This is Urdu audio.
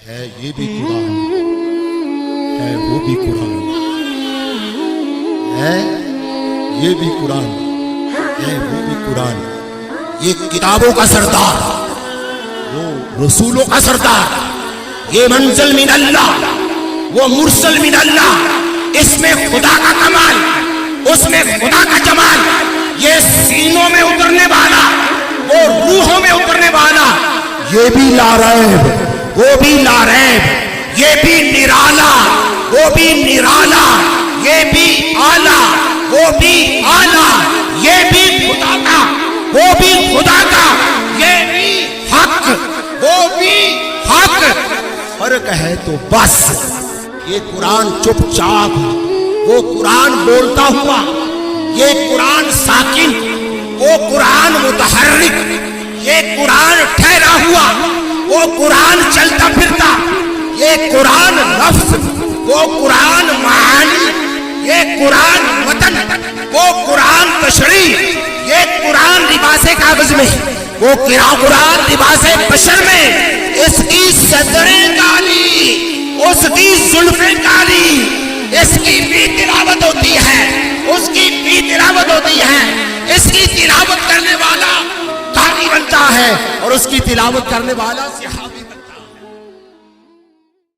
ہے یہ بھی قرآن، ہے وہ بھی قرآن، ہے یہ بھی قرآن، ہے وہ بھی قرآن۔ یہ کتابوں کا سردار، وہ رسولوں کا سردار، یہ منزل من اللہ، وہ مرسل من اللہ۔ اس میں خدا کا کمال، اس میں خدا کا جمال، یہ سینوں میں اترنے والا، وہ روحوں میں اترنے والا، یہ بھی لا ریب، وہ بھی لا ریب، یہ بھی نرالا، وہ بھی نرالا، یہ بھی آلہ، وہ بھی آلہ، یہ بھی خدا کا، وہ بھی خدا کا، یہ بھی حق، وہ بھی حق۔ فرق ہے تو بس، یہ قرآن چپ چاپ، وہ قرآن بولتا ہوا، یہ قرآن ساکن، وہ قرآن متحرک، یہ قرآن ٹھہرا ہوا، وہ قرآن چلتا پھرتا، یہ قرآن لفظ، وہ قرآن معانی، یہ قرآن متن، وہ قرآن تشریح، یہ قرآن لباس کاغذ میں، وہ قرآن لباس بشر میں، اس کی صدریں کالی، اس کی زلفیں کالی، اس کی بھی تلاوت ہوتی ہے، اس کی بھی تلاوت ہوتی ہے، اس کی تلاوت کرنے والا قاری بنتا ہے اور اس کی تلاوت کرنے والا